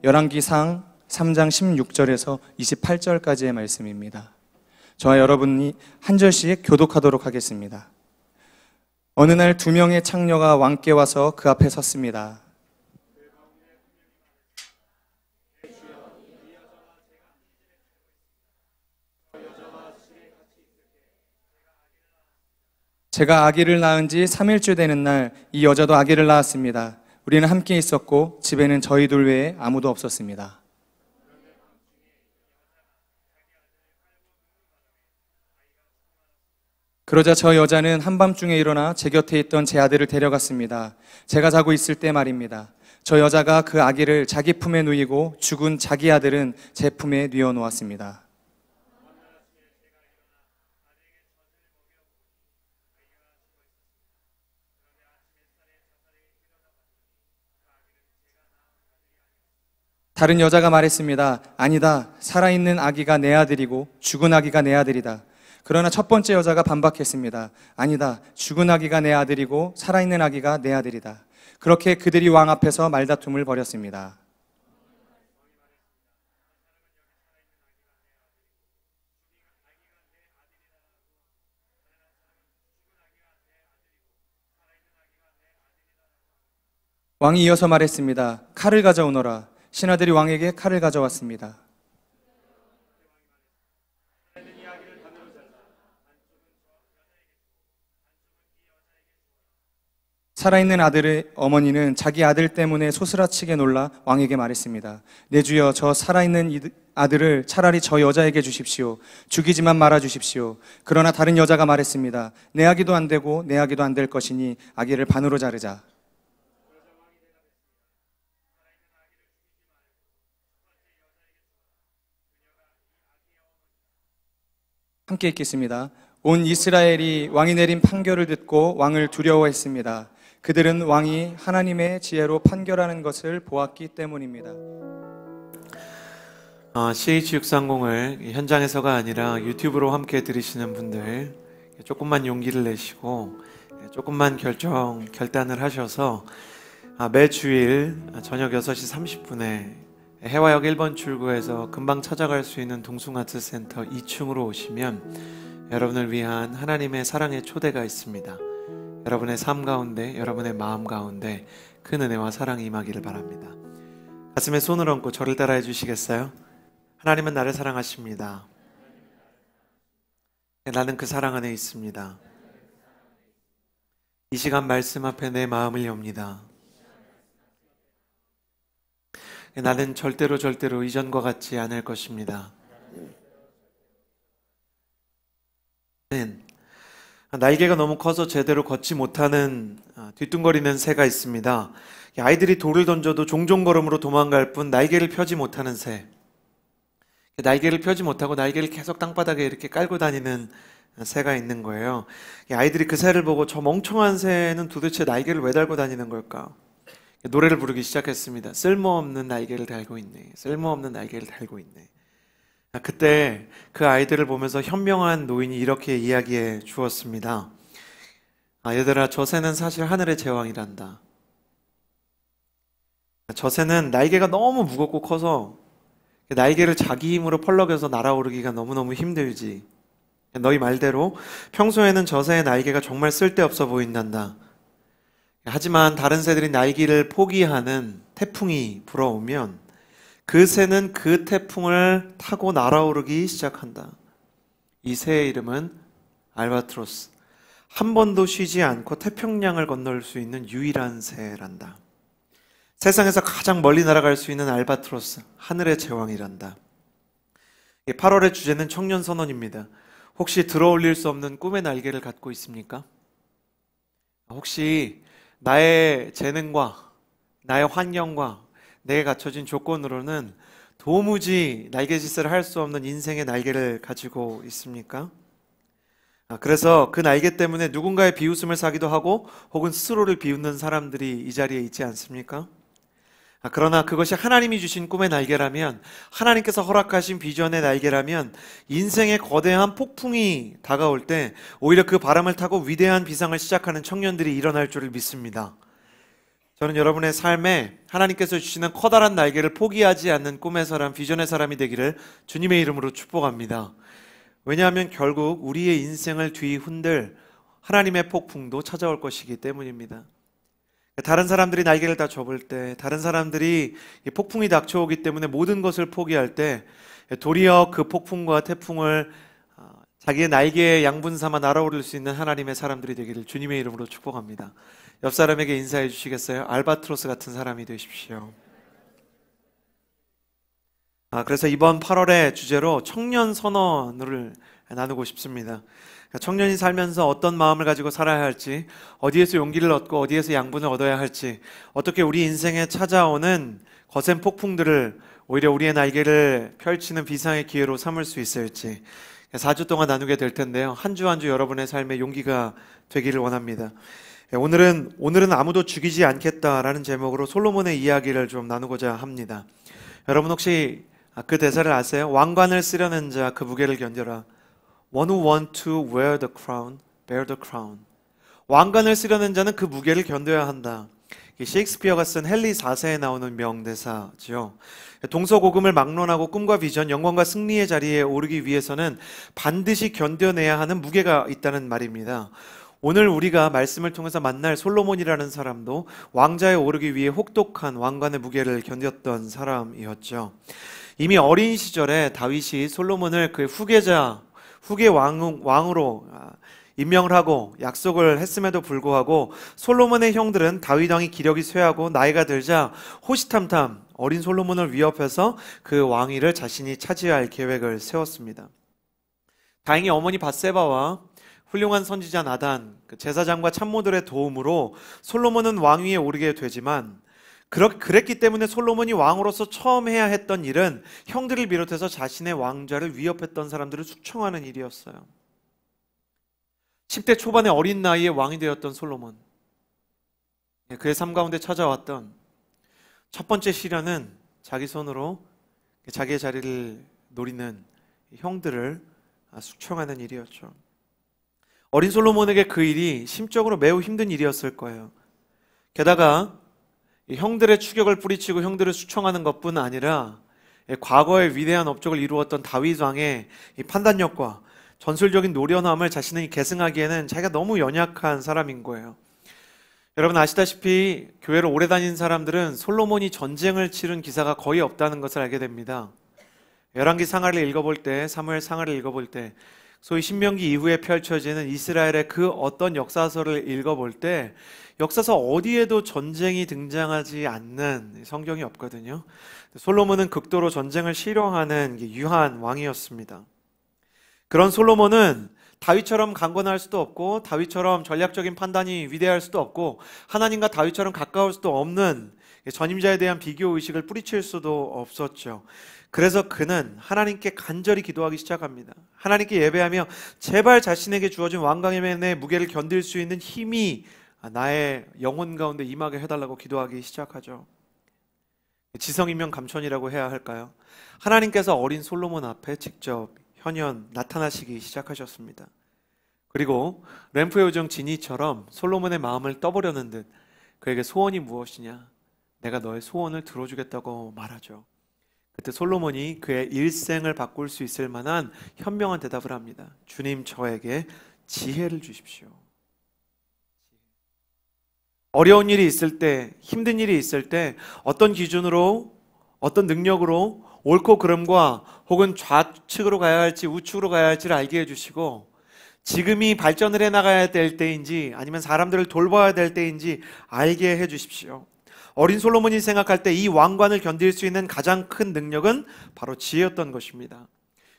열왕기상 3장 16절에서 28절까지의 말씀입니다. 저와 여러분이 한 절씩 교독하도록 하겠습니다. 어느 날 2명의 창녀가 왕께 와서 그 앞에 섰습니다. 제가 아기를 낳은 지 3일째 되는 날 이 여자도 아기를 낳았습니다. 우리는 함께 있었고 집에는 저희 둘 외에 아무도 없었습니다. 그러자 저 여자는 한밤중에 일어나 제 곁에 있던 제 아들을 데려갔습니다. 제가 자고 있을 때 말입니다. 저 여자가 그 아기를 자기 품에 누이고 죽은 자기 아들은 제 품에 뉘어 놓았습니다. 다른 여자가 말했습니다. 아니다. 살아있는 아기가 내 아들이고 죽은 아기가 내 아들이다. 그러나 첫 번째 여자가 반박했습니다. 아니다. 죽은 아기가 내 아들이고 살아있는 아기가 내 아들이다. 그렇게 그들이 왕 앞에서 말다툼을 벌였습니다. 왕이 이어서 말했습니다. 칼을 가져오너라. 신하들이 왕에게 칼을 가져왔습니다. 살아있는 아들의 어머니는 자기 아들 때문에 소스라치게 놀라 왕에게 말했습니다. 내 주여, 저 살아있는 아들을 차라리 저 여자에게 주십시오. 죽이지만 말아 주십시오. 그러나 다른 여자가 말했습니다. 내 아기도 안 되고 내 아기도 안 될 것이니 아기를 반으로 자르자. 함께 읽겠습니다. 온 이스라엘이 왕이 내린 판결을 듣고 왕을 두려워했습니다. 그들은 왕이 하나님의 지혜로 판결하는 것을 보았기 때문입니다. CH630을 현장에서가 아니라 유튜브로 함께 들으시는 분들, 조금만 용기를 내시고 조금만 결단을 하셔서 매 주일 저녁 6시 30분에 해화역 1번 출구에서 금방 찾아갈 수 있는 동숭아트센터 2층으로 오시면 여러분을 위한 하나님의 사랑의 초대가 있습니다. 여러분의 삶 가운데, 여러분의 마음 가운데 큰 은혜와 사랑이 임하기를 바랍니다. 가슴에 손을 얹고 저를 따라해 주시겠어요? 하나님은 나를 사랑하십니다. 나는 그 사랑 안에 있습니다. 이 시간 말씀 앞에 내 마음을 엽니다. 나는 절대로 이전과 같지 않을 것입니다. 날개가 너무 커서 제대로 걷지 못하는 뒤뚱거리는 새가 있습니다. 아이들이 돌을 던져도 종종 걸음으로 도망갈 뿐 날개를 펴지 못하는 새. 날개를 펴지 못하고 날개를 계속 땅바닥에 이렇게 깔고 다니는 새가 있는 거예요. 아이들이 그 새를 보고 저 멍청한 새는 도대체 날개를 왜 달고 다니는 걸까? 노래를 부르기 시작했습니다. 쓸모없는 날개를 달고 있네. 쓸모없는 날개를 달고 있네. 그때 그 아이들을 보면서 현명한 노인이 이렇게 이야기해 주었습니다. 얘들아, 저 새는 사실 하늘의 제왕이란다. 저 새는 날개가 너무 무겁고 커서 날개를 자기 힘으로 펄럭여서 날아오르기가 너무너무 힘들지. 너희 말대로 평소에는 저 새의 날개가 정말 쓸데없어 보인단다. 하지만 다른 새들이 날개를 포기하는 태풍이 불어오면 그 새는 그 태풍을 타고 날아오르기 시작한다. 이 새의 이름은 알바트로스. 한 번도 쉬지 않고 태평양을 건널 수 있는 유일한 새란다. 세상에서 가장 멀리 날아갈 수 있는 알바트로스, 하늘의 제왕이란다. 8월의 주제는 청년선언입니다. 혹시 들어올릴 수 없는 꿈의 날개를 갖고 있습니까? 혹시 나의 재능과 나의 환경과 내게 갖춰진 조건으로는 도무지 날개짓을 할 수 없는 인생의 날개를 가지고 있습니까? 그래서 그 날개 때문에 누군가의 비웃음을 사기도 하고 혹은 스스로를 비웃는 사람들이 이 자리에 있지 않습니까? 그러나 그것이 하나님이 주신 꿈의 날개라면, 하나님께서 허락하신 비전의 날개라면 인생의 거대한 폭풍이 다가올 때 오히려 그 바람을 타고 위대한 비상을 시작하는 청년들이 일어날 줄을 믿습니다. 저는 여러분의 삶에 하나님께서 주시는 커다란 날개를 포기하지 않는 꿈의 사람, 비전의 사람이 되기를 주님의 이름으로 축복합니다. 왜냐하면 결국 우리의 인생을 뒤흔들 하나님의 폭풍도 찾아올 것이기 때문입니다. 다른 사람들이 날개를 다 접을 때, 다른 사람들이 폭풍이 닥쳐오기 때문에 모든 것을 포기할 때 도리어 그 폭풍과 태풍을 자기의 날개의 양분 삼아 날아오를 수 있는 하나님의 사람들이 되기를 주님의 이름으로 축복합니다. 옆 사람에게 인사해 주시겠어요? 알바트로스 같은 사람이 되십시오. 그래서 이번 8월의 주제로 청년 선언을 나누고 싶습니다. 청년이 살면서 어떤 마음을 가지고 살아야 할지, 어디에서 용기를 얻고 어디에서 양분을 얻어야 할지, 어떻게 우리 인생에 찾아오는 거센 폭풍들을 오히려 우리의 날개를 펼치는 비상의 기회로 삼을 수 있을지 4주 동안 나누게 될 텐데요. 한 주 한 주 여러분의 삶에 용기가 되기를 원합니다. 오늘은 아무도 죽이지 않겠다라는 제목으로 솔로몬의 이야기를 좀 나누고자 합니다. 여러분 혹시 그 대사를 아세요? 왕관을 쓰려는 자 그 무게를 견뎌라. One who want to wear the crown, bear the crown. 왕관을 쓰려는 자는 그 무게를 견뎌야 한다. 셰익스피어가 쓴 헨리 4세에 나오는 명대사죠. 동서고금을 막론하고 꿈과 비전, 영광과 승리의 자리에 오르기 위해서는 반드시 견뎌내야 하는 무게가 있다는 말입니다. 오늘 우리가 말씀을 통해서 만날 솔로몬이라는 사람도 왕자에 오르기 위해 혹독한 왕관의 무게를 견뎠던 사람이었죠. 이미 어린 시절에 다윗이 솔로몬을 그의 후계 왕으로 임명을 하고 약속을 했음에도 불구하고 솔로몬의 형들은 다윗 왕이 기력이 쇠하고 나이가 들자 호시탐탐 어린 솔로몬을 위협해서 그 왕위를 자신이 차지할 계획을 세웠습니다. 다행히 어머니 밧세바와 훌륭한 선지자 나단, 제사장과 참모들의 도움으로 솔로몬은 왕위에 오르게 되지만 그랬기 때문에 솔로몬이 왕으로서 처음 해야 했던 일은 형들을 비롯해서 자신의 왕좌를 위협했던 사람들을 숙청하는 일이었어요. 10대 초반의 어린 나이에 왕이 되었던 솔로몬, 그의 삶 가운데 찾아왔던 첫 번째 시련은 자기 손으로 자기의 자리를 노리는 형들을 숙청하는 일이었죠. 어린 솔로몬에게 그 일이 심적으로 매우 힘든 일이었을 거예요. 게다가 형들의 추격을 뿌리치고 형들을 숙청하는 것뿐 아니라 과거의 위대한 업적을 이루었던 다윗 왕의 판단력과 전술적인 노련함을 자신이 계승하기에는 자기가 너무 연약한 사람인 거예요. 여러분 아시다시피 교회를 오래 다닌 사람들은 솔로몬이 전쟁을 치른 기사가 거의 없다는 것을 알게 됩니다. 열왕기 상하를 읽어볼 때, 사무엘 상하를 읽어볼 때, 소위 신명기 이후에 펼쳐지는 이스라엘의 그 어떤 역사서를 읽어볼 때 역사서 어디에도 전쟁이 등장하지 않는 성경이 없거든요. 솔로몬은 극도로 전쟁을 싫어하는 유한 왕이었습니다. 그런 솔로몬은 다윗처럼 강건할 수도 없고 다윗처럼 전략적인 판단이 위대할 수도 없고 하나님과 다윗처럼 가까울 수도 없는 전임자에 대한 비교의식을 뿌리칠 수도 없었죠. 그래서 그는 하나님께 간절히 기도하기 시작합니다. 하나님께 예배하며 제발 자신에게 주어진 왕관의 무게를 견딜 수 있는 힘이 나의 영혼 가운데 임하게 해달라고 기도하기 시작하죠. 지성인명 감천이라고 해야 할까요? 하나님께서 어린 솔로몬 앞에 직접 현현 나타나시기 시작하셨습니다. 그리고 램프의 요정 지니처럼 솔로몬의 마음을 떠보려는 듯 그에게 소원이 무엇이냐? 내가 너의 소원을 들어주겠다고 말하죠. 그때 솔로몬이 그의 일생을 바꿀 수 있을 만한 현명한 대답을 합니다. 주님, 저에게 지혜를 주십시오. 어려운 일이 있을 때, 힘든 일이 있을 때 어떤 기준으로, 어떤 능력으로 옳고 그름과 혹은 좌측으로 가야 할지 우측으로 가야 할지를 알게 해주시고 지금이 발전을 해나가야 될 때인지 아니면 사람들을 돌봐야 될 때인지 알게 해주십시오. 어린 솔로몬이 생각할 때 이 왕관을 견딜 수 있는 가장 큰 능력은 바로 지혜였던 것입니다.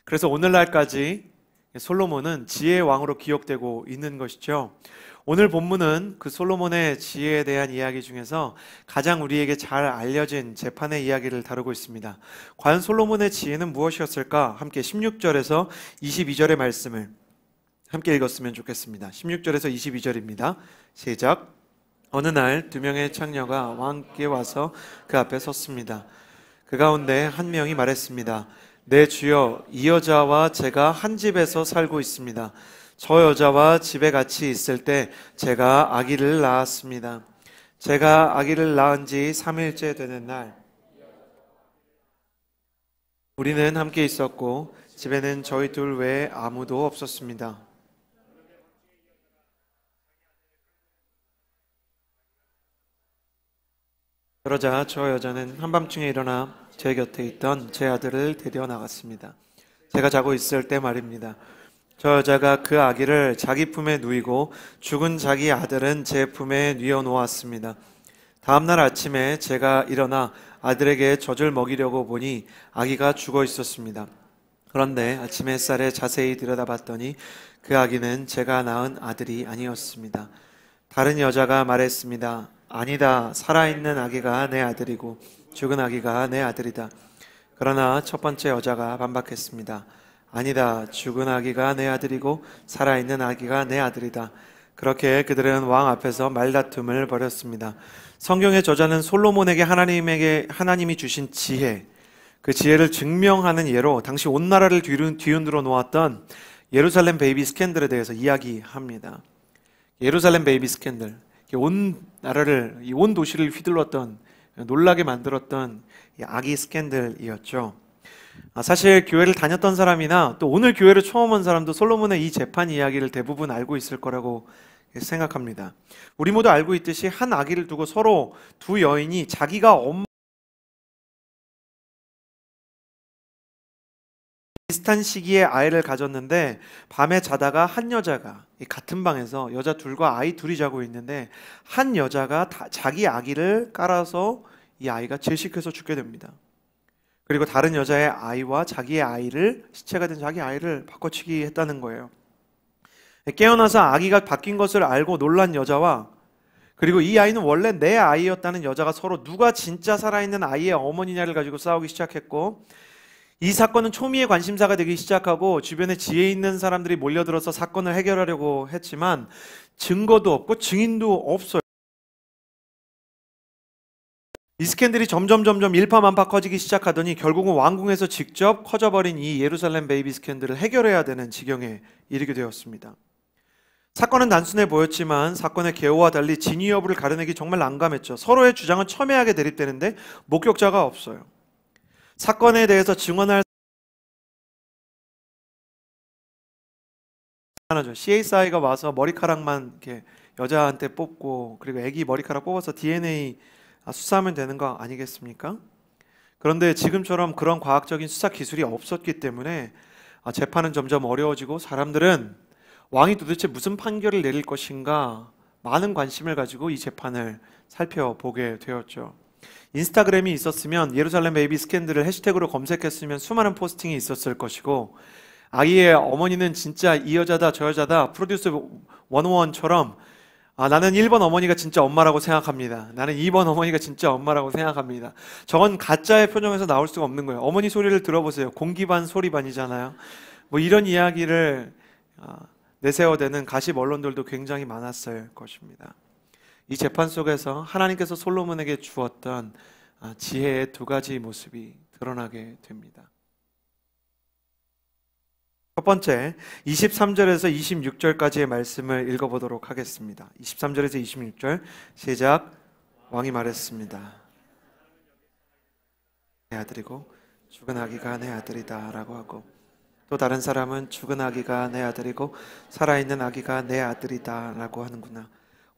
그래서 오늘날까지 솔로몬은 지혜의 왕으로 기억되고 있는 것이죠. 오늘 본문은 그 솔로몬의 지혜에 대한 이야기 중에서 가장 우리에게 잘 알려진 재판의 이야기를 다루고 있습니다. 과연 솔로몬의 지혜는 무엇이었을까? 함께 16절에서 22절의 말씀을 함께 읽었으면 좋겠습니다. 16절에서 22절입니다. 시작. 어느 날 2명의 창녀가 왕께 와서 그 앞에 섰습니다. 그 가운데 한 명이 말했습니다. 내 주여, 이 여자와 제가 한 집에서 살고 있습니다. 저 여자와 집에 같이 있을 때 제가 아기를 낳았습니다. 제가 아기를 낳은 지 3일째 되는 날, 우리는 함께 있었고 집에는 저희 둘 외에 아무도 없었습니다. 그러자 저 여자는 한밤중에 일어나 제 곁에 있던 제 아들을 데려 나갔습니다. 제가 자고 있을 때 말입니다. 저 여자가 그 아기를 자기 품에 누이고 죽은 자기 아들은 제 품에 뉘어 놓았습니다. 다음날 아침에 제가 일어나 아들에게 젖을 먹이려고 보니 아기가 죽어 있었습니다. 그런데 아침 햇살에 자세히 들여다봤더니 그 아기는 제가 낳은 아들이 아니었습니다. 다른 여자가 말했습니다. 아니다. 살아있는 아기가 내 아들이고 죽은 아기가 내 아들이다. 그러나 첫 번째 여자가 반박했습니다. 아니다. 죽은 아기가 내 아들이고 살아있는 아기가 내 아들이다. 그렇게 그들은 왕 앞에서 말다툼을 벌였습니다. 성경의 저자는 솔로몬에게 하나님이 주신 지혜, 그 지혜를 증명하는 예로 당시 온 나라를 뒤흔들어 놓았던 예루살렘 베이비 스캔들에 대해서 이야기합니다. 예루살렘 베이비 스캔들, 온 나라를, 온 도시를 휘둘렀던, 놀라게 만들었던 아기 스캔들이었죠. 사실 교회를 다녔던 사람이나 또 오늘 교회를 처음 온 사람도 솔로몬의 이 재판 이야기를 대부분 알고 있을 거라고 생각합니다. 우리 모두 알고 있듯이 한 아기를 두고 서로 두 여인이 자기가 비슷한 시기에 아이를 가졌는데 밤에 자다가 한 여자가 같은 방에서 여자 둘과 아이 둘이 자고 있는데 한 여자가 자기 아기를 깔아서 이 아이가 질식해서 죽게 됩니다. 그리고 다른 여자의 아이와 자기의 아이를, 시체가 된 자기 아이를 바꿔치기 했다는 거예요. 깨어나서 아기가 바뀐 것을 알고 놀란 여자와 그리고 이 아이는 원래 내 아이였다는 여자가 서로 누가 진짜 살아있는 아이의 어머니냐를 가지고 싸우기 시작했고, 이 사건은 초미의 관심사가 되기 시작하고 주변에 지혜 있는 사람들이 몰려들어서 사건을 해결하려고 했지만 증거도 없고 증인도 없어요. 이 스캔들이 점점 일파만파 커지기 시작하더니 결국은 왕궁에서 직접 커져버린 이 예루살렘 베이비 스캔들을 해결해야 되는 지경에 이르게 되었습니다. 사건은 단순해 보였지만 사건의 개요와 달리 진위 여부를 가려내기 정말 난감했죠. 서로의 주장은 첨예하게 대립되는데 목격자가 없어요. 사건에 대해서 증언할 하나죠. CSI가 와서 머리카락만 이렇게 여자한테 뽑고 그리고 아기 머리카락 뽑아서 DNA 수사하면 되는 거 아니겠습니까? 그런데 지금처럼 그런 과학적인 수사 기술이 없었기 때문에 재판은 점점 어려워지고 사람들은 왕이 도대체 무슨 판결을 내릴 것인가 많은 관심을 가지고 이 재판을 살펴보게 되었죠. 인스타그램이 있었으면 예루살렘 베이비 스캔들을 해시태그로 검색했으면 수많은 포스팅이 있었을 것이고 아이의 어머니는 진짜 이 여자다 저 여자다 프로듀스 101처럼 나는 1번 어머니가 진짜 엄마라고 생각합니다. 나는 2번 어머니가 진짜 엄마라고 생각합니다. 저건 가짜의 표정에서 나올 수가 없는 거예요. 어머니 소리를 들어보세요. 공기 반 소리 반이잖아요. 뭐 이런 이야기를 내세워대는 가십 언론들도 굉장히 많았을 것입니다. 이 재판 속에서 하나님께서 솔로몬에게 주었던 지혜의 두 가지 모습이 드러나게 됩니다. 첫 번째, 23절에서 26절까지의 말씀을 읽어보도록 하겠습니다. 23절에서 26절 시작. 왕이 말했습니다. 내 아들이고 죽은 아기가 내 아들이다 라고 하고 또 다른 사람은 죽은 아기가 내 아들이고 살아있는 아기가 내 아들이다 라고 하는구나.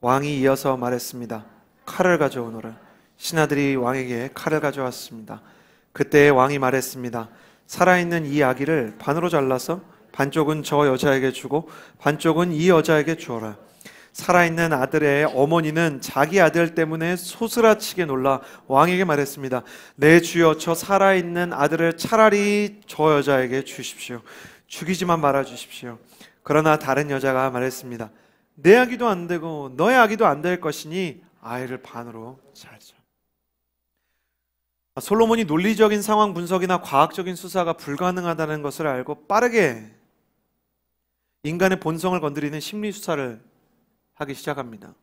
왕이 이어서 말했습니다. 칼을 가져오너라. 신하들이 왕에게 칼을 가져왔습니다. 그때 왕이 말했습니다. 살아있는 이 아기를 반으로 잘라서 반쪽은 저 여자에게 주고 반쪽은 이 여자에게 주어라. 살아있는 아들의 어머니는 자기 아들 때문에 소스라치게 놀라 왕에게 말했습니다. 내 주여, 저 살아있는 아들을 차라리 저 여자에게 주십시오. 죽이지만 말아 주십시오. 그러나 다른 여자가 말했습니다. 내 아기도 안 되고 너의 아기도 안 될 것이니 아이를 반으로 잘라. 솔로몬이 논리적인 상황 분석이나 과학적인 수사가 불가능하다는 것을 알고 빠르게 인간의 본성을 건드리는 심리 수사를 하기 시작합니다.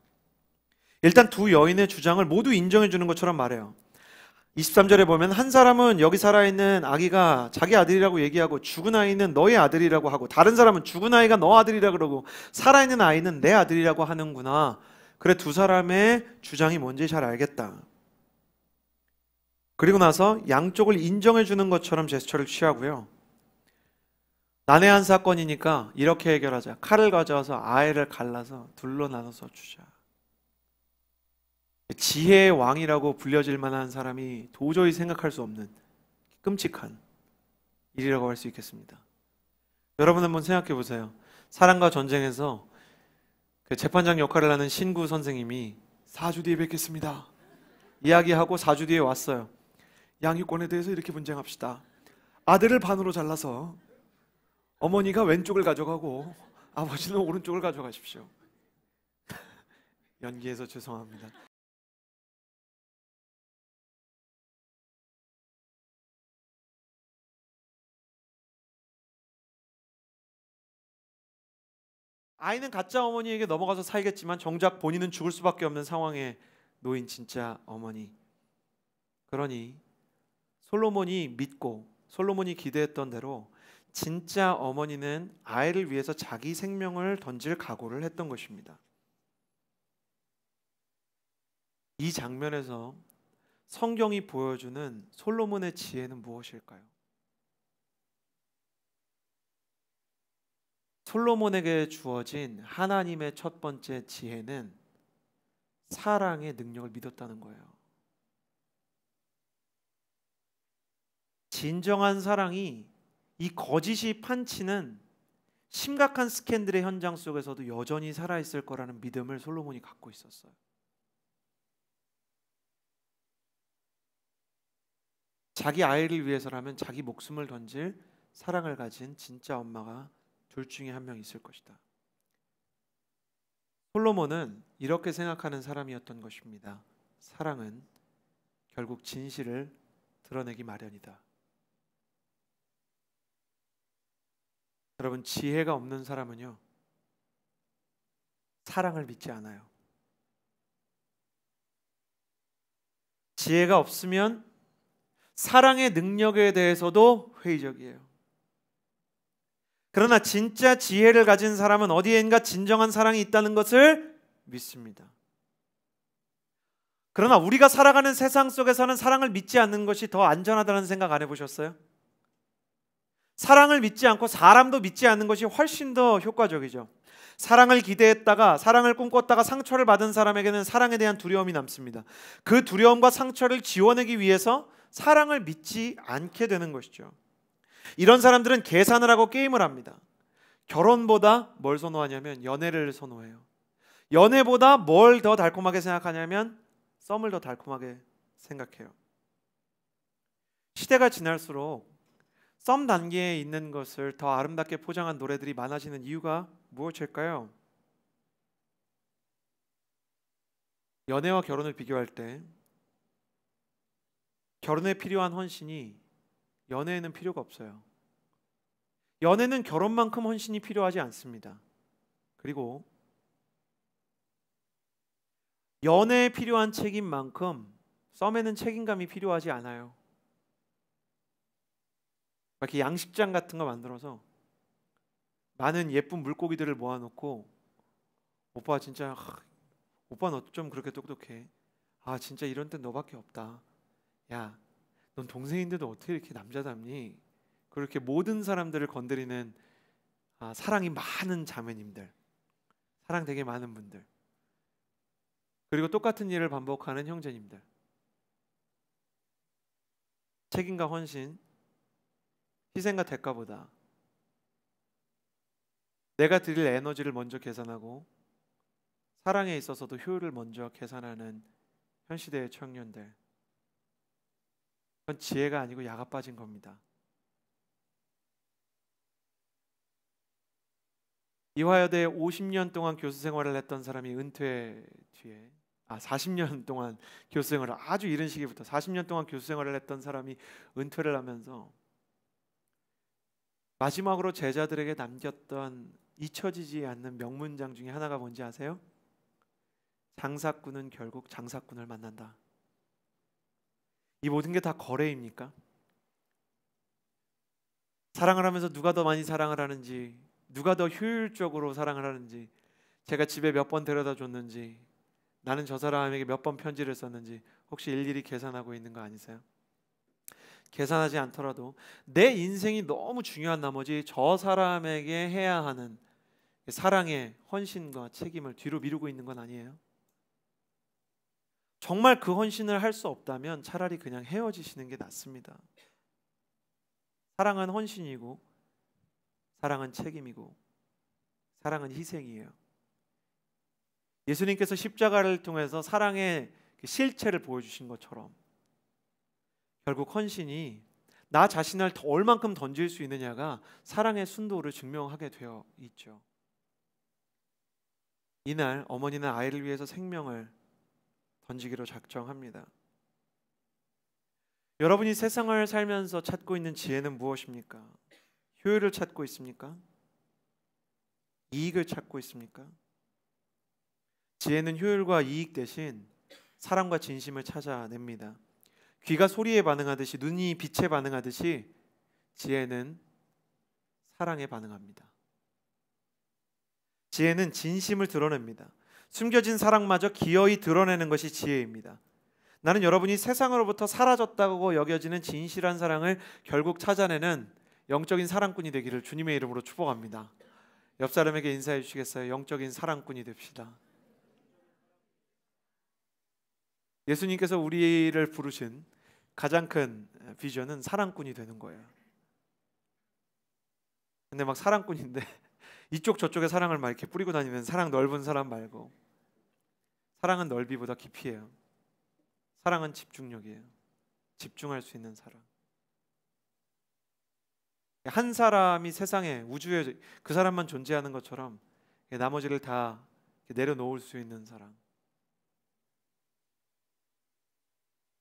일단 두 여인의 주장을 모두 인정해 주는 것처럼 말해요. 23절에 보면 한 사람은 여기 살아있는 아기가 자기 아들이라고 얘기하고 죽은 아이는 너의 아들이라고 하고 다른 사람은 죽은 아이가 너 아들이라 그러고 살아있는 아이는 내 아들이라고 하는구나. 그래, 두 사람의 주장이 뭔지 잘 알겠다. 그리고 나서 양쪽을 인정해 주는 것처럼 제스처를 취하고요. 난해한 사건이니까 이렇게 해결하자. 칼을 가져와서 아이를 갈라서 둘로 나눠서 주자. 지혜의 왕이라고 불려질 만한 사람이 도저히 생각할 수 없는 끔찍한 일이라고 할 수 있겠습니다. 여러분 한번 생각해 보세요. 사랑과 전쟁에서 그 재판장 역할을 하는 신구 선생님이 4주 뒤에 뵙겠습니다 이야기하고 4주 뒤에 왔어요. 양육권에 대해서 이렇게 분쟁합시다. 아들을 반으로 잘라서 어머니가 왼쪽을 가져가고 아버지는 오른쪽을 가져가십시오. 연기해서 죄송합니다. 아이는 가짜 어머니에게 넘어가서 살겠지만 정작 본인은 죽을 수밖에 없는 상황에 놓인 진짜 어머니. 그러니 솔로몬이 믿고 솔로몬이 기대했던 대로 진짜 어머니는 아이를 위해서 자기 생명을 던질 각오를 했던 것입니다. 이 장면에서 성경이 보여주는 솔로몬의 지혜는 무엇일까요? 솔로몬에게 주어진 하나님의 첫 번째 지혜는 사랑의 능력을 믿었다는 거예요. 진정한 사랑이 이 거짓이 판치는 심각한 스캔들의 현장 속에서도 여전히 살아있을 거라는 믿음을 솔로몬이 갖고 있었어요. 자기 아이를 위해서라면 자기 목숨을 던질 사랑을 가진 진짜 엄마가 둘 중에 한 명 있을 것이다. 솔로몬은 이렇게 생각하는 사람이었던 것입니다. 사랑은 결국 진실을 드러내기 마련이다. 여러분, 지혜가 없는 사람은요, 사랑을 믿지 않아요. 지혜가 없으면 사랑의 능력에 대해서도 회의적이에요. 그러나 진짜 지혜를 가진 사람은 어디엔가 진정한 사랑이 있다는 것을 믿습니다. 그러나 우리가 살아가는 세상 속에서는 사랑을 믿지 않는 것이 더 안전하다는 생각 안 해보셨어요? 사랑을 믿지 않고 사람도 믿지 않는 것이 훨씬 더 효과적이죠. 사랑을 기대했다가 사랑을 꿈꿨다가 상처를 받은 사람에게는 사랑에 대한 두려움이 남습니다. 그 두려움과 상처를 지워내기 위해서 사랑을 믿지 않게 되는 것이죠. 이런 사람들은 계산을 하고 게임을 합니다. 결혼보다 뭘 선호하냐면 연애를 선호해요. 연애보다 뭘 더 달콤하게 생각하냐면 썸을 더 달콤하게 생각해요. 시대가 지날수록 썸 단계에 있는 것을 더 아름답게 포장한 노래들이 많아지는 이유가 무엇일까요? 연애와 결혼을 비교할 때 결혼에 필요한 헌신이 연애에는 필요가 없어요. 연애는 결혼만큼 헌신이 필요하지 않습니다. 그리고 연애에 필요한 책임만큼 썸에는 책임감이 필요하지 않아요. 이렇게 양식장 같은 거 만들어서 많은 예쁜 물고기들을 모아놓고 오빠 진짜 오빠 너 좀 그렇게 똑똑해. 아 진짜 이런 땐 너밖에 없다. 야, 넌 동생인데도 어떻게 이렇게 남자답니? 그렇게 모든 사람들을 건드리는 사랑이 많은 자매님들, 사랑 되게 많은 분들, 그리고 똑같은 일을 반복하는 형제님들. 책임과 헌신, 희생과 대가보다 내가 드릴 에너지를 먼저 계산하고 사랑에 있어서도 효율을 먼저 계산하는 현 시대의 청년들, 그건 지혜가 아니고 야가 빠진 겁니다. 이화여대에 50년 동안 교수 생활을 했던 사람이 은퇴 뒤에 40년 동안 교수 생활을, 아주 이른 시기부터 40년 동안 교수 생활을 했던 사람이 은퇴를 하면서 마지막으로 제자들에게 남겼던 잊혀지지 않는 명문장 중에 하나가 뭔지 아세요? 장사꾼은 결국 장사꾼을 만난다. 이 모든 게 다 거래입니까? 사랑을 하면서 누가 더 많이 사랑을 하는지, 누가 더 효율적으로 사랑을 하는지, 제가 집에 몇 번 데려다 줬는지, 나는 저 사람에게 몇 번 편지를 썼는지 혹시 일일이 계산하고 있는 거 아니세요? 계산하지 않더라도 내 인생이 너무 중요한 나머지 저 사람에게 해야 하는 사랑의 헌신과 책임을 뒤로 미루고 있는 건 아니에요? 정말 그 헌신을 할 수 없다면 차라리 그냥 헤어지시는 게 낫습니다. 사랑은 헌신이고, 사랑은 책임이고, 사랑은 희생이에요. 예수님께서 십자가를 통해서 사랑의 실체를 보여주신 것처럼 결국 헌신이 나 자신을 더 얼만큼 던질 수 있느냐가 사랑의 순도를 증명하게 되어 있죠. 이날 어머니는 아이를 위해서 생명을 던지기로 작정합니다. 여러분이 세상을 살면서 찾고 있는 지혜는 무엇입니까? 효율을 찾고 있습니까? 이익을 찾고 있습니까? 지혜는 효율과 이익 대신 사랑과 진심을 찾아냅니다. 귀가 소리에 반응하듯이 눈이 빛에 반응하듯이 지혜는 사랑에 반응합니다. 지혜는 진심을 드러냅니다. 숨겨진 사랑마저 기어이 드러내는 것이 지혜입니다. 나는 여러분이 세상으로부터 사라졌다고 여겨지는 진실한 사랑을 결국 찾아내는 영적인 사랑꾼이 되기를 주님의 이름으로 축복합니다. 옆 사람에게 인사해 주시겠어요? 영적인 사랑꾼이 됩시다. 예수님께서 우리를 부르신 가장 큰 비전은 사랑꾼이 되는 거예요. 근데 막 사랑꾼인데 이쪽 저쪽에 사랑을 막 이렇게 뿌리고 다니는 사랑 넓은 사람 말고, 사랑은 넓이보다 깊이에요. 사랑은 집중력이에요. 집중할 수 있는 사랑. 한 사람이 세상에 우주에 그 사람만 존재하는 것처럼 나머지를 다 내려놓을 수 있는 사랑.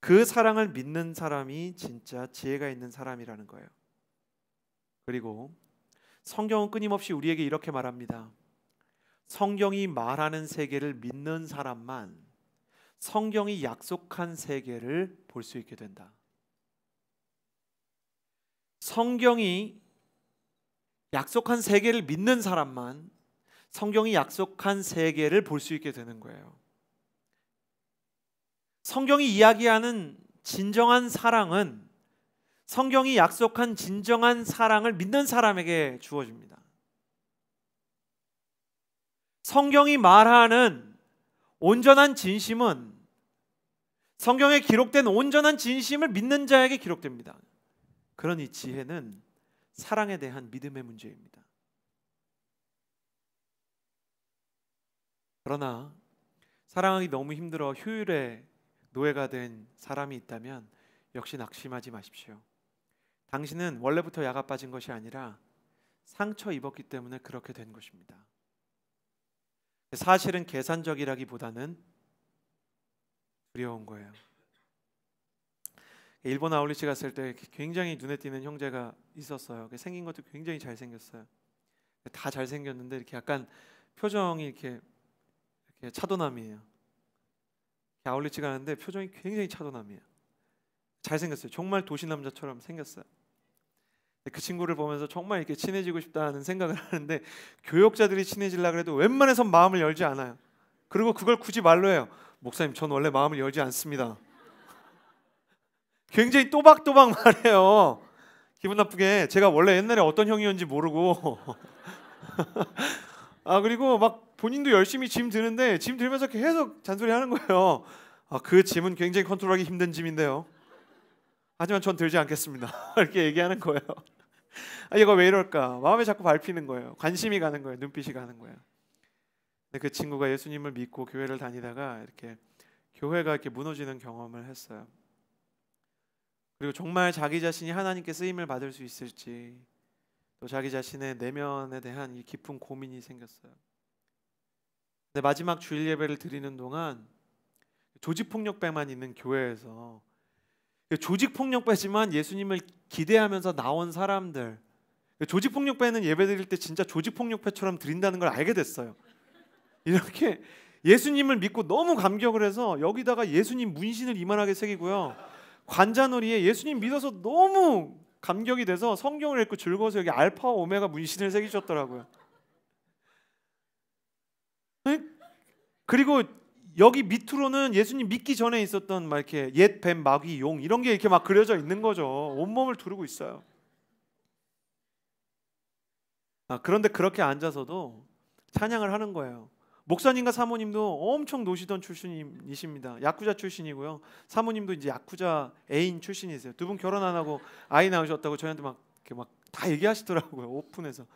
그 사랑을 믿는 사람이 진짜 지혜가 있는 사람이라는 거예요. 그리고 성경은 끊임없이 우리에게 이렇게 말합니다. 성경이 말하는 세계를 믿는 사람만 성경이 약속한 세계를 볼 수 있게 된다. 성경이 약속한 세계를 믿는 사람만 성경이 약속한 세계를 볼 수 있게 되는 거예요. 성경이 이야기하는 진정한 사랑은 성경이 약속한 진정한 사랑을 믿는 사람에게 주어집니다. 성경이 말하는 온전한 진심은 성경에 기록된 온전한 진심을 믿는 자에게 기록됩니다. 그러니 지혜는 사랑에 대한 믿음의 문제입니다. 그러나 사랑하기 너무 힘들어 효율의 노예가 된 사람이 있다면 역시 낙심하지 마십시오. 당신은 원래부터 야가 빠진 것이 아니라 상처 입었기 때문에 그렇게 된 것입니다. 사실은 계산적이라기보다는 두려운 거예요. 일본 아울리치 갔을 때 굉장히 눈에 띄는 형제가 있었어요. 생긴 것도 굉장히 잘생겼어요. 다 잘생겼는데 이렇게 약간 표정이 이렇게 차도남이에요. 아울리치 가는데 표정이 굉장히 차도남이에요. 잘생겼어요. 정말 도시남자처럼 생겼어요. 그 친구를 보면서 정말 이렇게 친해지고 싶다는 생각을 하는데 교역자들이 친해지려고 해도 웬만해선 마음을 열지 않아요. 그리고 그걸 굳이 말로 해요. 목사님, 전 원래 마음을 열지 않습니다. 굉장히 또박또박 말해요. 기분 나쁘게. 제가 원래 옛날에 어떤 형이었는지 모르고 그리고 막 본인도 열심히 짐 드는데 짐 들면서 계속 잔소리 하는 거예요. 그 짐은 굉장히 컨트롤하기 힘든 짐인데요. 하지만 전 들지 않겠습니다. 이렇게 얘기하는 거예요. 얘가 왜 이럴까? 마음에 자꾸 밟히는 거예요. 관심이 가는 거예요. 눈빛이 가는 거예요. 근데 그 친구가 예수님을 믿고 교회를 다니다가 이렇게 교회가 이렇게 무너지는 경험을 했어요. 그리고 정말 자기 자신이 하나님께 쓰임을 받을 수 있을지, 또 자기 자신의 내면에 대한 이 깊은 고민이 생겼어요. 근데 마지막 주일 예배를 드리는 동안 조직폭력배만 있는 교회에서 조직폭력배지만 예수님을 기대하면서 나온 사람들, 조직폭력배는 예배 드릴 때 진짜 조직폭력배처럼 드린다는 걸 알게 됐어요. 이렇게 예수님을 믿고 너무 감격을 해서 여기다가 예수님 문신을 이만하게 새기고요, 관자놀이에 예수님 믿어서 너무 감격이 돼서 성경을 읽고 즐거워서 여기 알파와 오메가 문신을 새기셨더라고요. 그리고 여기 밑으로는 예수님 믿기 전에 있었던 막 이렇게 옛 뱀, 마귀, 용 이런 게 이렇게 막 그려져 있는 거죠. 온몸을 두르고 있어요. 그런데 그렇게 앉아서도 찬양을 하는 거예요. 목사님과 사모님도 엄청 노시던 출신이십니다. 야쿠자 출신이고요. 사모님도 이제 야쿠자 애인 출신이세요. 두 분 결혼 안 하고 아이 낳으셨다고 저희한테 막 이렇게 막 다 얘기하시더라고요. 오픈해서.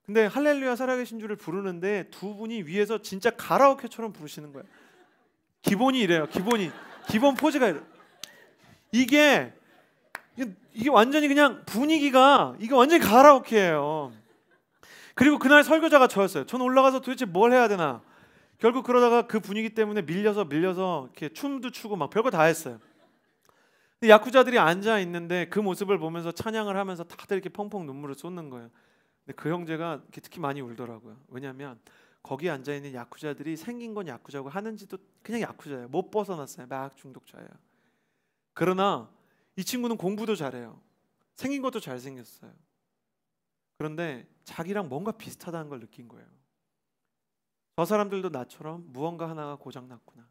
근데 할렐루야 살아계신 주를 부르는데 두 분이 위에서 진짜 가라오케처럼 부르시는 거예요. 기본이 이래요. 기본 포즈가 이래요. 이게 완전히 그냥 분위기가 이게 완전히 가라오케예요. 그리고 그날 설교자가 저였어요. 저는 올라가서 도대체 뭘 해야 되나. 결국 그러다가 그 분위기 때문에 밀려서 이렇게 춤도 추고 막 별거 다 했어요. 근데 야쿠자들이 앉아 있는데 그 모습을 보면서 찬양을 하면서 다들 이렇게 펑펑 눈물을 쏟는 거예요. 근데 그 형제가 특히 많이 울더라고요. 왜냐하면 거기 앉아 있는 야쿠자들이 생긴 건 야쿠자고 하는 짓도 그냥 야쿠자예요. 못 벗어났어요. 막 중독자예요. 그러나 이 친구는 공부도 잘해요. 생긴 것도 잘생겼어요. 그런데 자기랑 뭔가 비슷하다는 걸 느낀 거예요. 저 사람들도 나처럼 무언가 하나가 고장났구나.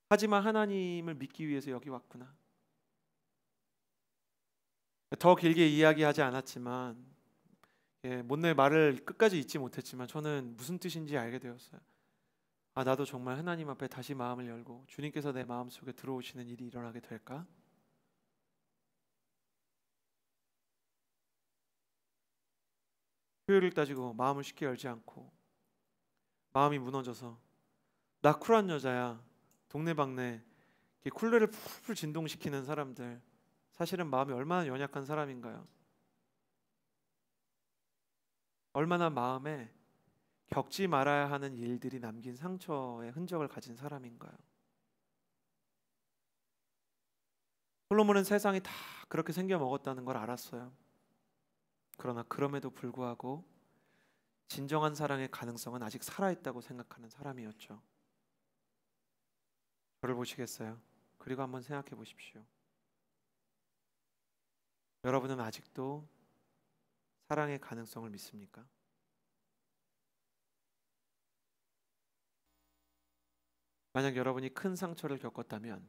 하지만 하나님을 믿기 위해서 여기 왔구나. 더 길게 이야기하지 않았지만 못내 말을 끝까지 잊지 못했지만 저는 무슨 뜻인지 알게 되었어요. 나도 정말 하나님 앞에 다시 마음을 열고 주님께서 내 마음속에 들어오시는 일이 일어나게 될까? 효율을 따지고 마음을 쉽게 열지 않고 마음이 무너져서 나 쿨한 여자야, 동네방네 쿨레를 풀풀 진동시키는 사람들, 사실은 마음이 얼마나 연약한 사람인가요? 얼마나 마음에 겪지 말아야 하는 일들이 남긴 상처의 흔적을 가진 사람인가요? 솔로몬은 세상이 다 그렇게 생겨 먹었다는 걸 알았어요. 그러나 그럼에도 불구하고 진정한 사랑의 가능성은 아직 살아있다고 생각하는 사람이었죠. 저를 보시겠어요? 그리고 한번 생각해 보십시오. 여러분은 아직도 사랑의 가능성을 믿습니까? 만약 여러분이 큰 상처를 겪었다면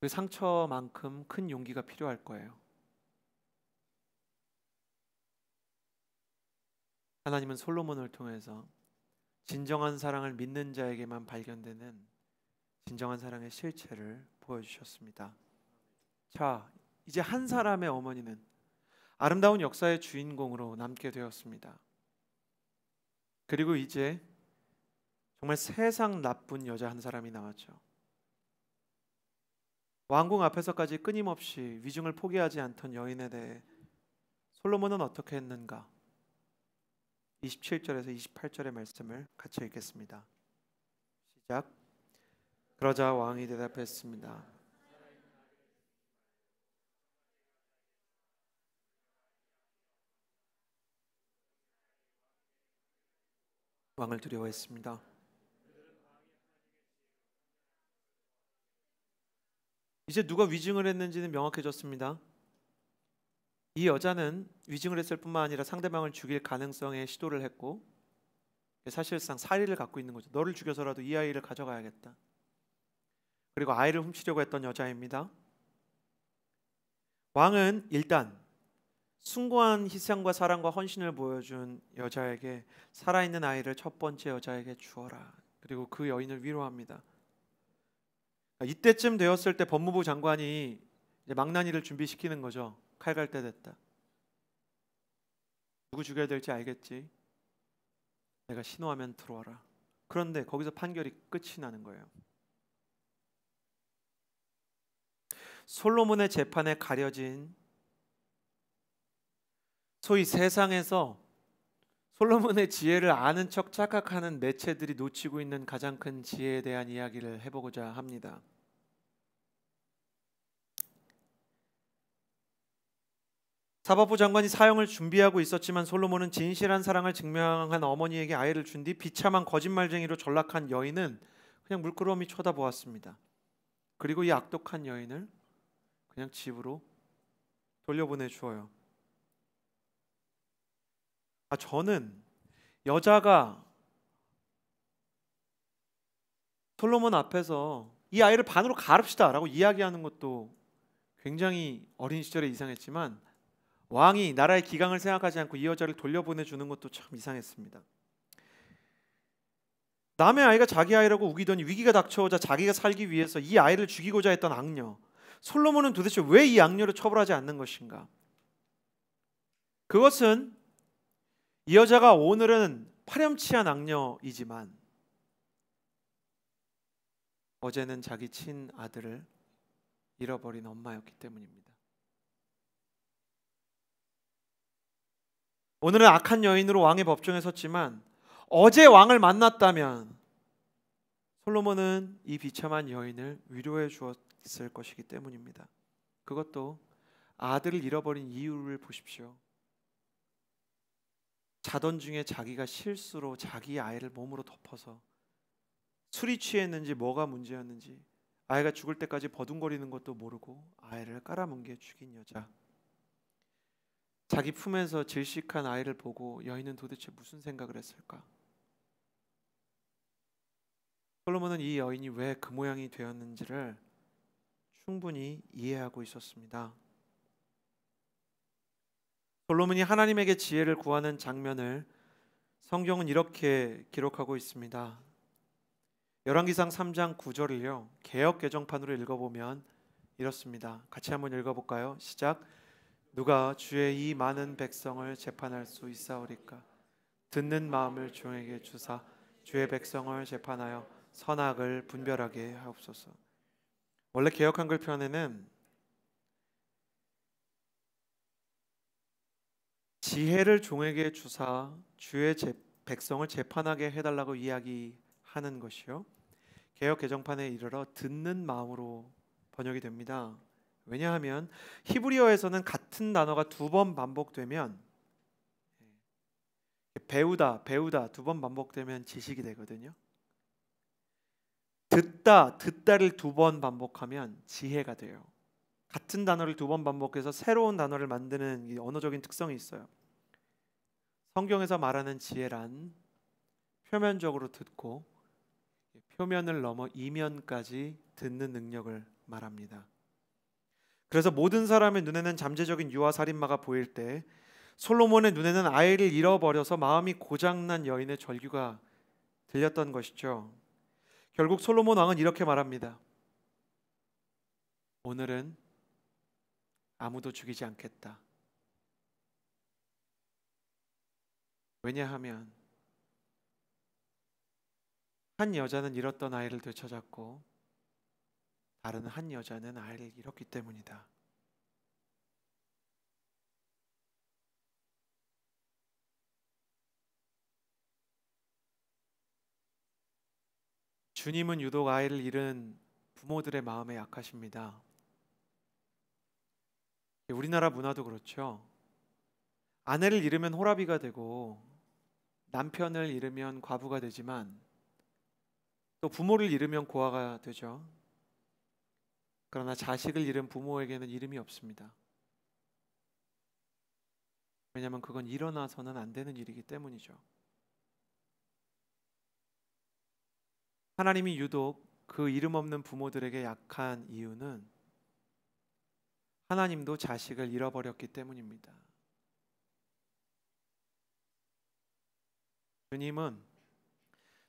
그 상처만큼 큰 용기가 필요할 거예요. 하나님은 솔로몬을 통해서 진정한 사랑을 믿는 자에게만 발견되는 진정한 사랑의 실체를 보여주셨습니다. 자, 이제 한 사람의 어머니는 아름다운 역사의 주인공으로 남게 되었습니다. 그리고 이제 정말 세상 나쁜 여자 한 사람이 나왔죠. 왕궁 앞에서까지 끊임없이 위증을 포기하지 않던 여인에 대해 솔로몬은 어떻게 했는가? 27절에서 28절의 말씀을 같이 읽겠습니다. 시작. 그러자 왕이 대답했습니다. 왕을 두려워했습니다. 이제 누가 위증을 했는지는 명확해졌습니다. 이 여자는 위증을 했을 뿐만 아니라 상대방을 죽일 가능성에 시도를 했고 사실상 사리를 갖고 있는 거죠. 너를 죽여서라도 이 아이를 가져가야겠다. 그리고 아이를 훔치려고 했던 여자입니다. 왕은 일단 숭고한 희생과 사랑과 헌신을 보여준 여자에게 살아있는 아이를 첫 번째 여자에게 주어라. 그리고 그 여인을 위로합니다. 이때쯤 되었을 때 법무부 장관이 이제 망나니를 준비시키는 거죠. 칼 갈 때 됐다. 누구 죽여야 될지 알겠지? 내가 신호하면 들어와라. 그런데 거기서 판결이 끝이 나는 거예요. 솔로몬의 재판에 가려진 소위 세상에서 솔로몬의 지혜를 아는 척 착각하는 매체들이 놓치고 있는 가장 큰 지혜에 대한 이야기를 해보고자 합니다. 사법부 장관이 사형을 준비하고 있었지만 솔로몬은 진실한 사랑을 증명한 어머니에게 아이를 준 뒤 비참한 거짓말쟁이로 전락한 여인은 그냥 물끄러미 쳐다보았습니다. 그리고 이 악독한 여인을 그냥 집으로 돌려보내 주어요. 저는 여자가 솔로몬 앞에서 이 아이를 반으로 가릅시다 라고 이야기하는 것도 굉장히 어린 시절에 이상했지만, 왕이 나라의 기강을 생각하지 않고 이 여자를 돌려보내주는 것도 참 이상했습니다. 남의 아이가 자기 아이라고 우기더니 위기가 닥쳐오자 자기가 살기 위해서 이 아이를 죽이고자 했던 악녀, 솔로몬은 도대체 왜 이 악녀를 처벌하지 않는 것인가? 그것은 이 여자가 오늘은 파렴치한 악녀이지만 어제는 자기 친아들을 잃어버린 엄마였기 때문입니다. 오늘은 악한 여인으로 왕의 법정에 섰지만 어제 왕을 만났다면 솔로몬은 이 비참한 여인을 위로해 주었을 것이기 때문입니다. 그것도 아들을 잃어버린 이유를 보십시오. 자던 중에 자기가 실수로 자기 아이를 몸으로 덮어서 술이 취했는지 뭐가 문제였는지 아이가 죽을 때까지 버둥거리는 것도 모르고 아이를 깔아뭉개 죽인 여자. 자기 품에서 질식한 아이를 보고 여인은 도대체 무슨 생각을 했을까? 솔로몬은 이 여인이 왜 그 모양이 되었는지를 충분히 이해하고 있었습니다. 솔로몬이 하나님에게 지혜를 구하는 장면을 성경은 이렇게 기록하고 있습니다. 열왕기상 3장 9절을요 개역 개정판으로 읽어보면 이렇습니다. 같이 한번 읽어볼까요? 시작. 누가 주의 이 많은 백성을 재판할 수 있사오리까? 듣는 마음을 종에게 주사 주의 백성을 재판하여 선악을 분별하게 하옵소서. 원래 개역 한글 편에는 지혜를 종에게 주사 주의 백성을 재판하게 해달라고 이야기하는 것이요, 개역 개정판에 이르러 듣는 마음으로 번역이 됩니다. 왜냐하면 히브리어에서는 같은 단어가 두 번 반복되면 배우다 두 번 반복되면 지식이 되거든요. 듣다를 두 번 반복하면 지혜가 돼요. 같은 단어를 두 번 반복해서 새로운 단어를 만드는 이 언어적인 특성이 있어요. 성경에서 말하는 지혜란 표면적으로 듣고 표면을 넘어 이면까지 듣는 능력을 말합니다. 그래서 모든 사람의 눈에는 잠재적인 유아 살인마가 보일 때 솔로몬의 눈에는 아이를 잃어버려서 마음이 고장난 여인의 절규가 들렸던 것이죠. 결국 솔로몬 왕은 이렇게 말합니다. 오늘은 아무도 죽이지 않겠다. 왜냐하면 한 여자는 잃었던 아이를 되찾았고 다른 한 여자는 아이를 잃었기 때문이다. 주님은 유독 아이를 잃은 부모들의 마음에 약하십니다. 우리나라 문화도 그렇죠. 아내를 잃으면 호라비가 되고 남편을 잃으면 과부가 되지만 또 부모를 잃으면 고아가 되죠. 그러나 자식을 잃은 부모에게는 이름이 없습니다. 왜냐하면 그건 일어나서는 안 되는 일이기 때문이죠. 하나님이 유독 그 이름 없는 부모들에게 약한 이유는 하나님도 자식을 잃어버렸기 때문입니다. 주님은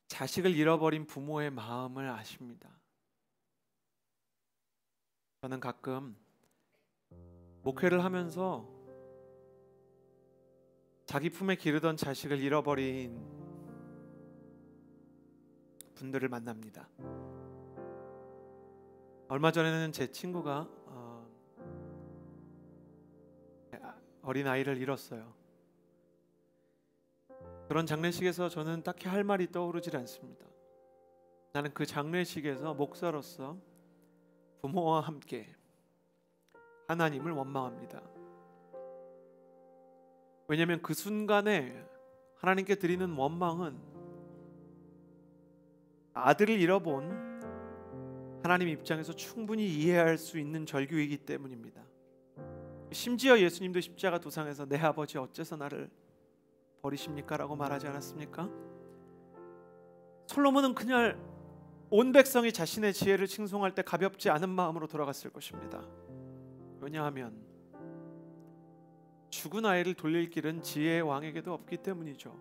자식을 잃어버린 부모의 마음을 아십니다. 저는 가끔 목회를 하면서 자기 품에 기르던 자식을 잃어버린 분들을 만납니다. 얼마 전에는 제 친구가 어린 아이를 잃었어요. 그런 장례식에서 저는 딱히 할 말이 떠오르질 않습니다. 나는 그 장례식에서 목사로서 부모와 함께 하나님을 원망합니다. 왜냐하면 그 순간에 하나님께 드리는 원망은 아들을 잃어본 하나님 입장에서 충분히 이해할 수 있는 절규이기 때문입니다. 심지어 예수님도 십자가 도상에서 내 아버지 어째서 나를 버리십니까? 라고 말하지 않았습니까? 솔로몬은 그냥 온 백성이 자신의 지혜를 칭송할 때 가볍지 않은 마음으로 돌아갔을 것입니다. 왜냐하면 죽은 아이를 돌릴 길은 지혜의 왕에게도 없기 때문이죠.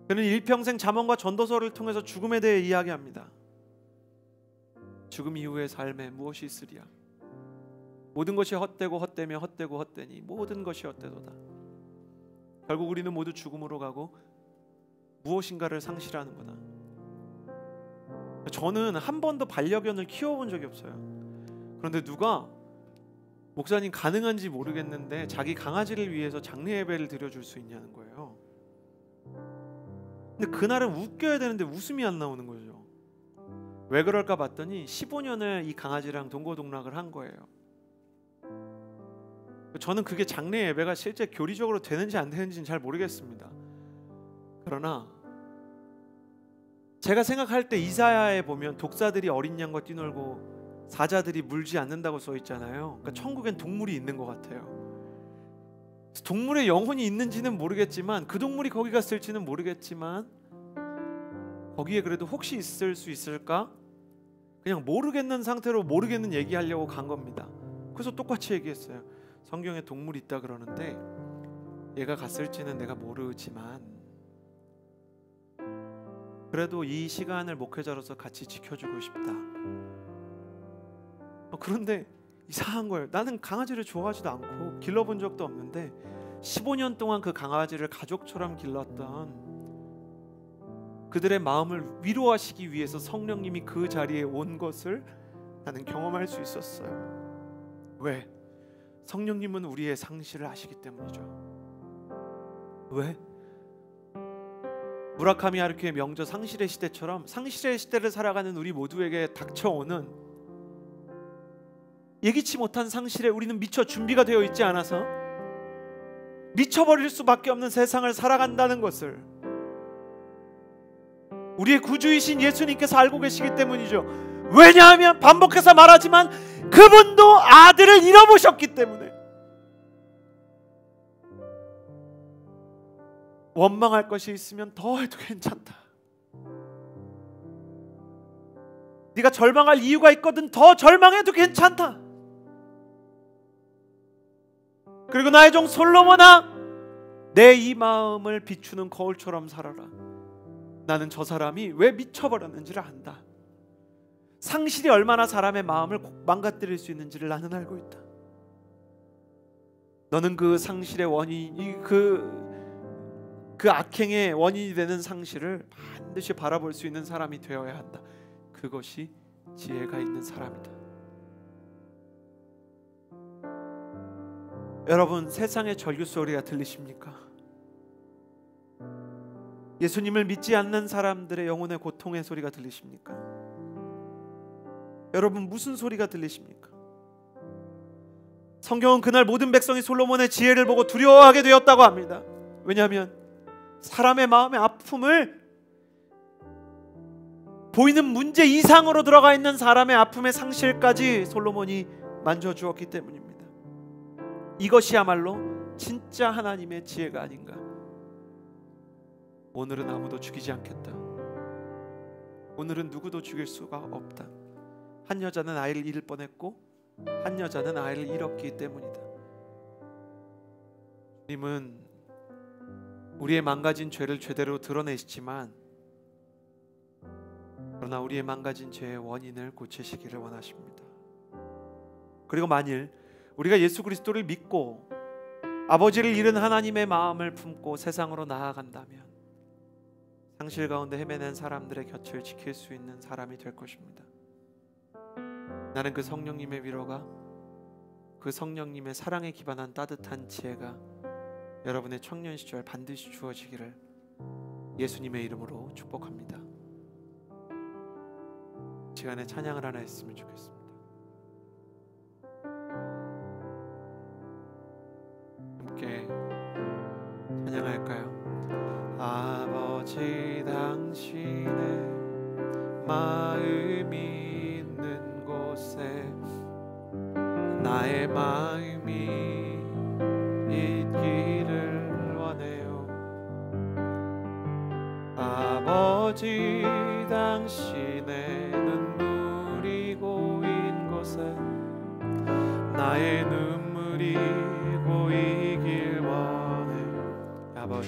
그는 일평생 잠언과 전도서를 통해서 죽음에 대해 이야기합니다. 죽음 이후의 삶에 무엇이 있으리야? 모든 것이 헛되고 헛되며 헛되고 헛되니 모든 것이 헛되도다. 결국 우리는 모두 죽음으로 가고 무엇인가를 상실하는구나. 저는 한 번도 반려견을 키워본 적이 없어요. 그런데 누가 목사님 가능한지 모르겠는데 자기 강아지를 위해서 장례 예배를 드려줄 수 있냐는 거예요. 근데 그날은 웃겨야 되는데 웃음이 안 나오는 거죠. 왜 그럴까 봤더니 15년을 이 강아지랑 동고동락을 한 거예요. 저는 그게 장례 예배가 실제 교리적으로 되는지 안 되는지는 잘 모르겠습니다. 그러나 제가 생각할 때 이사야에 보면 독사들이 어린 양과 뛰놀고 사자들이 물지 않는다고 써 있잖아요. 그러니까 천국엔 동물이 있는 것 같아요. 동물의 영혼이 있는지는 모르겠지만, 그 동물이 거기 갔을지는 모르겠지만 거기에 그래도 혹시 있을 수 있을까? 그냥 모르겠는 상태로 모르겠는 얘기하려고 간 겁니다. 그래서 똑같이 얘기했어요. 성경에 동물이 있다 그러는데 얘가 갔을지는 내가 모르지만 그래도 이 시간을 목회자로서 같이 지켜주고 싶다. 그런데 이상한 거예요. 나는 강아지를 좋아하지도 않고 길러본 적도 없는데 15년 동안 그 강아지를 가족처럼 길렀던 그들의 마음을 위로하시기 위해서 성령님이 그 자리에 온 것을 나는 경험할 수 있었어요. 왜? 성령님은 우리의 상실을 아시기 때문이죠. 왜? 무라카미 하루키의 명저 상실의 시대처럼 상실의 시대를 살아가는 우리 모두에게 닥쳐오는 예기치 못한 상실에 우리는 미처 준비가 되어 있지 않아서 미쳐버릴 수밖에 없는 세상을 살아간다는 것을 우리의 구주이신 예수님께서 알고 계시기 때문이죠. 왜냐하면 반복해서 말하지만 그분도 아들을 잃어보셨기 때문에. 원망할 것이 있으면 더 해도 괜찮다. 네가 절망할 이유가 있거든 더 절망해도 괜찮다. 그리고 나의 종 솔로몬아, 내 이 마음을 비추는 거울처럼 살아라. 나는 저 사람이 왜 미쳐버렸는지를 안다. 상실이 얼마나 사람의 마음을 망가뜨릴 수 있는지를 나는 알고 있다. 너는 그 상실의 원인이 그 악행의 원인이 되는 상실을 반드시 바라볼 수 있는 사람이 되어야 한다. 그것이 지혜가 있는 사람이다. 여러분, 세상의 절규 소리가 들리십니까? 예수님을 믿지 않는 사람들의 영혼의 고통의 소리가 들리십니까? 여러분, 무슨 소리가 들리십니까? 성경은 그날 모든 백성이 솔로몬의 지혜를 보고 두려워하게 되었다고 합니다. 왜냐하면 사람의 마음의 아픔을 보이는 문제 이상으로 들어가 있는 사람의 아픔의 상실까지 솔로몬이 만져주었기 때문입니다. 이것이야말로 진짜 하나님의 지혜가 아닌가. 오늘은 아무도 죽이지 않겠다. 오늘은 누구도 죽일 수가 없다. 한 여자는 아이를 잃을 뻔했고 한 여자는 아이를 잃었기 때문이다. 주님은 우리의 망가진 죄를 제대로 드러내시지만 그러나 우리의 망가진 죄의 원인을 고치시기를 원하십니다. 그리고 만일 우리가 예수 그리스도를 믿고 아버지를 잃은 하나님의 마음을 품고 세상으로 나아간다면 상실 가운데 헤매는 사람들의 곁을 지킬 수 있는 사람이 될 것입니다. 나는 그 성령님의 위로가, 그 성령님의 사랑에 기반한 따뜻한 지혜가 여러분의 청년 시절 반드시 주어지기를 예수님의 이름으로 축복합니다. 시간에 찬양을 하나 했으면 좋겠습니다. 함께 찬양할까요? 아버지, 당신의 마음이 있는 곳에 나의 마음이 아버지 당신의 눈물이 고인 곳에 나의 눈물이 고이길 원해. 아버지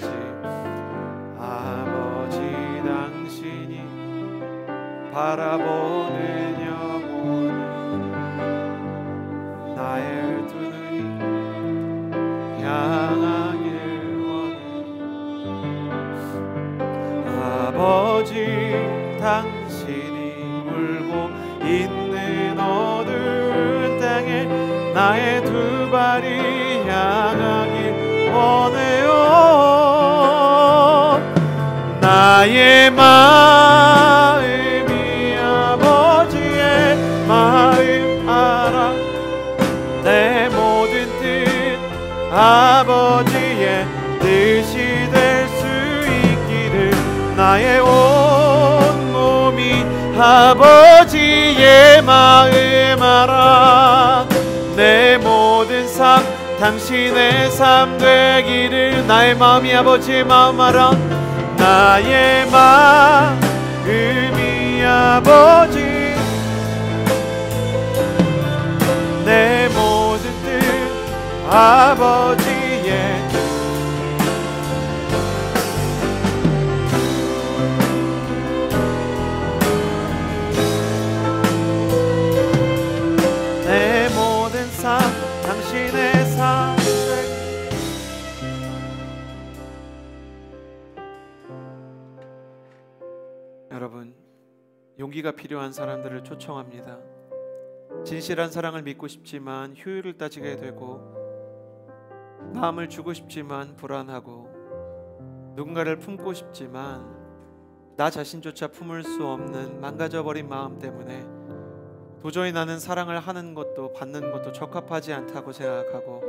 당신이 바라보는 영혼을 나의 두 눈이 향하길 원해. 아버지 당신이 울고 있는 어두운 땅에 나의 두 발이 향하길 원해요. 나의 마음이 아버지의 마음 알아. 내 모든 뜻 아버지의 뜻이 될 수 있기를. 나의 온 몸이 아버지의 마음 알아. 내 모든 삶 당신의 삶 되기를. 나의 마음이 아버지의 마음 알아. 나의 마음이 아버지 내 모든 뜻 아버지의 내 모든 삶 당신의 삶. 여러분, 용기가 필요한 사람들을 초청합니다. 진실한 사랑을 믿고 싶지만 효율을 따지게 되고, 마음을 주고 싶지만 불안하고, 누군가를 품고 싶지만 나 자신조차 품을 수 없는 망가져버린 마음 때문에 도저히 나는 사랑을 하는 것도 받는 것도 적합하지 않다고 생각하고,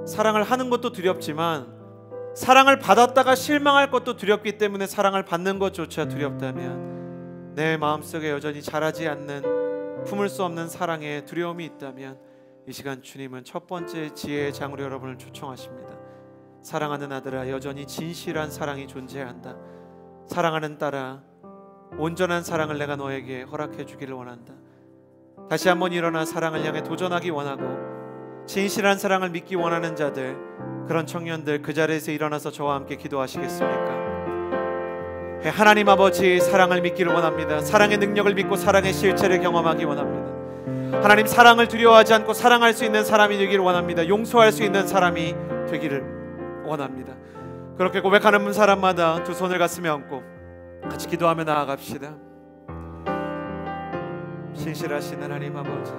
사랑을 하는 것도 두렵지만 사랑을 받았다가 실망할 것도 두렵기 때문에 사랑을 받는 것조차 두렵다면, 내 마음속에 여전히 자라지 않는 품을 수 없는 사랑에 두려움이 있다면, 이 시간 주님은 첫 번째 지혜의 장으로 여러분을 초청하십니다. 사랑하는 아들아, 여전히 진실한 사랑이 존재한다. 사랑하는 딸아, 온전한 사랑을 내가 너에게 허락해 주기를 원한다. 다시 한번 일어나 사랑을 향해 도전하기 원하고, 진실한 사랑을 믿기 원하는 자들, 그런 청년들 그 자리에서 일어나서 저와 함께 기도하시겠습니까? 하나님 아버지, 사랑을 믿기를 원합니다. 사랑의 능력을 믿고 사랑의 실체를 경험하기 원합니다. 하나님, 사랑을 두려워하지 않고 사랑할 수 있는 사람이 되기를 원합니다. 용서할 수 있는 사람이 되기를 원합니다. 그렇게 고백하는 사람마다 두 손을 가슴에 얹고 같이 기도하며 나아갑시다. 신실하신 하나님 아버지,